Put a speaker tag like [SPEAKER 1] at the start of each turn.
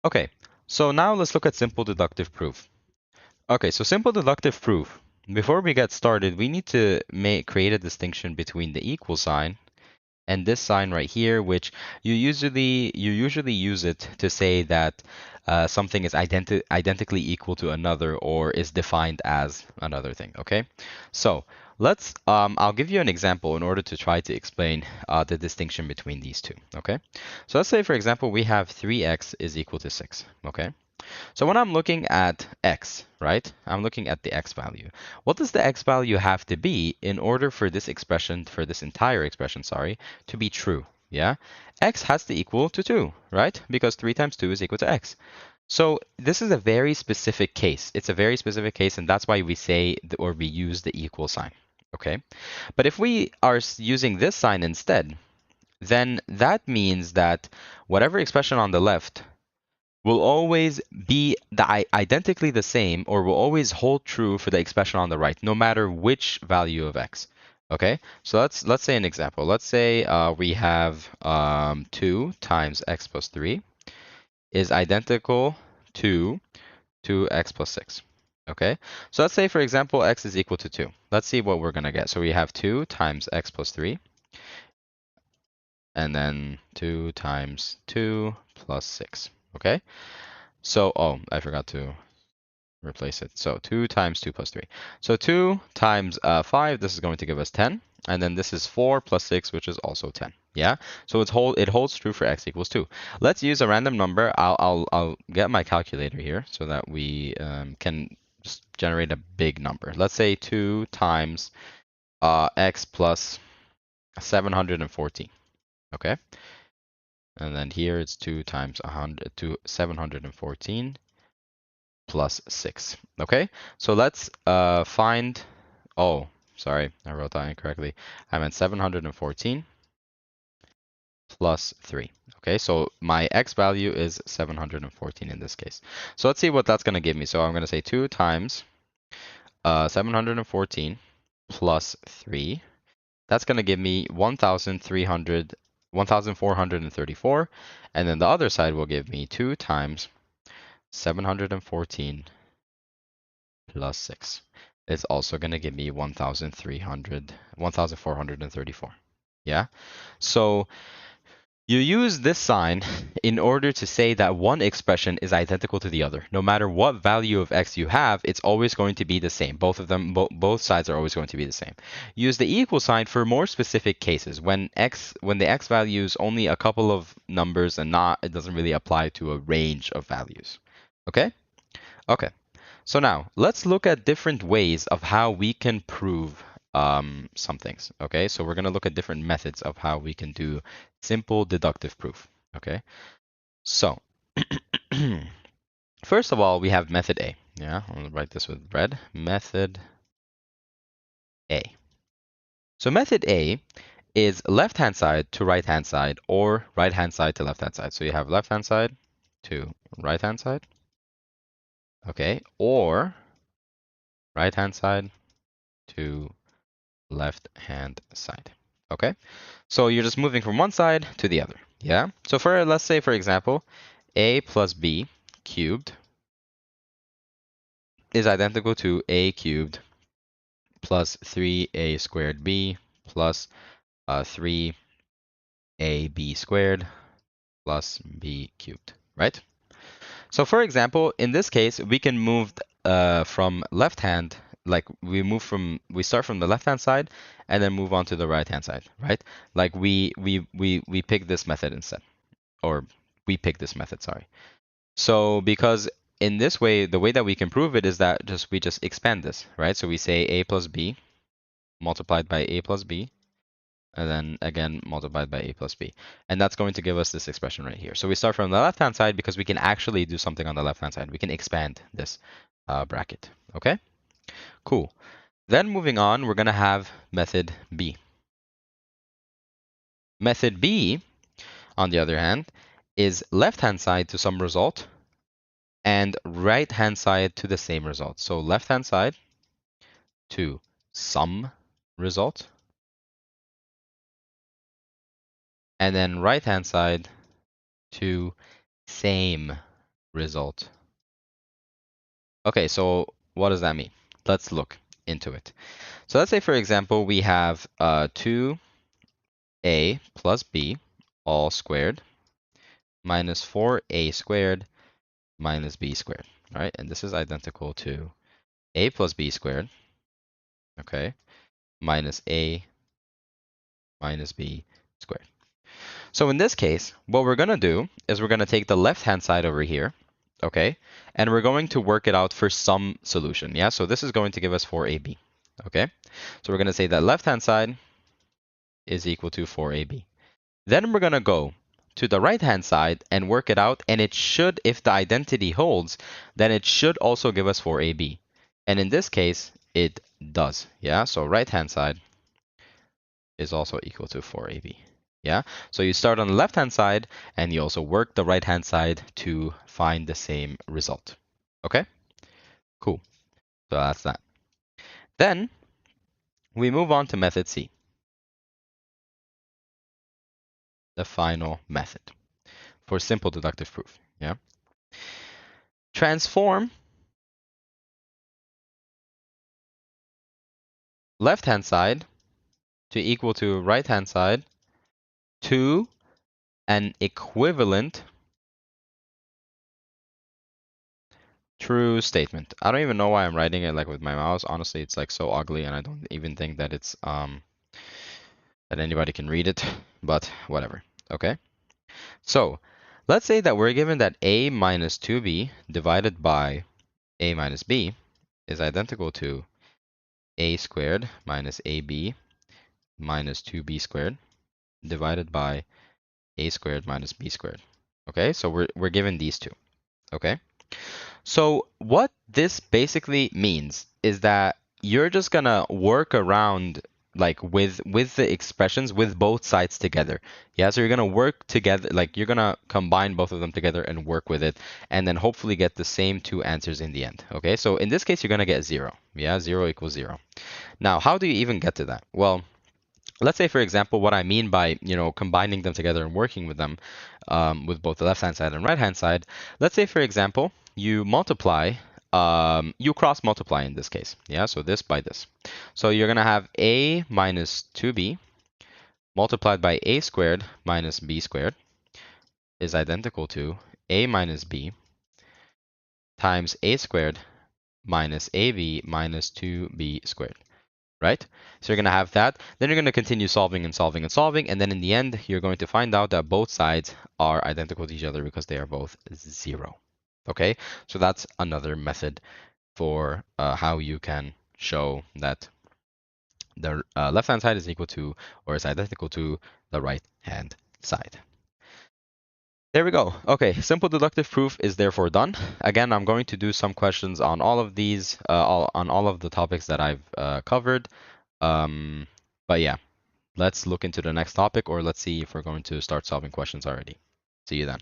[SPEAKER 1] Okay, so now let's look at simple deductive proof. Okay, so simple deductive proof. Before we get started, we need to create a distinction between the equal sign and this sign right here, which you usually use it to say that something is identically equal to another or is defined as another thing. Okay, so let's I'll give you an example in order to try to explain the distinction between these two. Okay, so let's say for example we have 3x is equal to 6. Okay, so when I'm looking at x, right, I'm looking at the x value. What does the x value have to be in order for this expression, for this entire expression, sorry, to be true? Yeah, x has to equal to 2, right? Because 3 times 2 is equal to x. So this is a very specific case. It's a very specific case, and that's why we say or we use the equal sign. Okay, but if we are using this sign instead, then that means that whatever expression on the left will always be identically the same or will always hold true for the expression on the right, no matter which value of x. Okay, so let's say an example. Let's say we have 2 times x plus 3 is identical to 2x plus 6. Okay, so let's say, for example, x is equal to 2. Let's see what we're going to get. So we have 2 times x plus 3, and then 2 times 2 plus 6. Okay, so, oh, I forgot to replace it. So 2 times 2 plus 3. So 2 times 5, this is going to give us 10. And then this is 4 plus 6, which is also 10. Yeah. So it holds true for x equals 2. Let's use a random number. I'll get my calculator here so that we can just generate a big number. Let's say 2 times x plus 714. Okay. And then here it's 2 times 100 to 714 plus 6. Okay, so let's find, oh, sorry, I wrote that incorrectly. I meant 714 plus 3. Okay, so my x value is 714 in this case. So let's see what that's going to give me. So I'm going to say 2 times 714 plus 3. That's going to give me 1,434. And then the other side will give me 2 times 714 plus 6. It's also going to give me 1,434. Yeah? So you use this sign in order to say that one expression is identical to the other. No matter what value of x you have, it's always going to be the same. Both of them, both sides are always going to be the same. Use the equal sign for more specific cases when the x value is only a couple of numbers and it doesn't really apply to a range of values. Okay? Okay. So now let's look at different ways of how we can prove some things. Okay, so we're going to look at different methods of how we can do simple deductive proof. Okay, so first of all, we have method A. Yeah, I'm going to write this with red. Method A. So method A is left-hand side to right-hand side or right-hand side to left-hand side. So you have left-hand side to right-hand side. Okay, or right-hand side to left-hand side. Okay, so you're just moving from one side to the other. Yeah, so let's say, for example, a plus b cubed is identical to a cubed plus 3a squared b plus 3ab squared plus b cubed, right? So for example, in this case, we can move from left hand, like we start from the left hand side and then move on to the right hand side, right? Like we pick this method instead, or we pick this method, sorry. So because in this way, the way that we can prove it is that we just expand this, right? So we say a plus b multiplied by a plus b and then again multiplied by a plus b. And that's going to give us this expression right here. So we start from the left-hand side because we can actually do something on the left-hand side. We can expand this bracket. Okay, cool. Then moving on, we're going to have method B. Method B, on the other hand, is left-hand side to some result and right-hand side to the same result. So left-hand side to some result, and then right-hand side to same result. Okay, so what does that mean? Let's look into it. So let's say, for example, we have 2a plus b all squared minus 4a squared minus b squared, right? And this is identical to a plus b squared, okay, minus a minus b squared. So in this case, what we're going to do is we're going to take the left-hand side over here, okay, and we're going to work it out for some solution, yeah? So this is going to give us 4ab, okay? So we're going to say that left-hand side is equal to 4ab. Then we're going to go to the right-hand side and work it out, and it should, if the identity holds, then it should also give us 4ab. And in this case, it does, yeah? So right-hand side is also equal to 4ab. Yeah, so you start on the left-hand side and you also work the right-hand side to find the same result. Okay, cool. So that's that. Then we move on to method C, the final method for simple deductive proof. Yeah, transform left-hand side to equal to right-hand side to an equivalent true statement. I don't even know why I'm writing it like with my mouse. Honestly, it's like so ugly and I don't even think that it's that anybody can read it, but whatever. Okay. So let's say that we're given that a minus 2b divided by a minus b is identical to a squared minus ab minus 2b squared divided by a squared minus b squared. Okay, so we're given these two. Okay. So what this basically means is that you're just gonna work around like with the expressions with both sides together. Yeah, so you're gonna work together, like you're gonna combine both of them together and work with it, and then hopefully get the same two answers in the end. Okay, so in this case, you're gonna get 0. Yeah, 0 equals 0. Now, how do you even get to that? Well, let's say, for example, what I mean by, combining them together and working with them with both the left-hand side and right-hand side. Let's say, for example, you multiply, you cross multiply in this case. Yeah, so this by this. So you're going to have a minus 2b multiplied by a squared minus b squared is identical to a minus b times a squared minus ab minus 2b squared. Right? So you're going to have that. Then you're going to continue solving and solving and solving. And then in the end, you're going to find out that both sides are identical to each other because they are both 0. Okay? So that's another method for how you can show that the left-hand side is equal to or is identical to the right-hand side. There we go. Okay, simple deductive proof is therefore done. Again, I'm going to do some questions on all of these, on all of the topics that I've covered. But yeah, let's look into the next topic, or let's see if we're going to start solving questions already. See you then.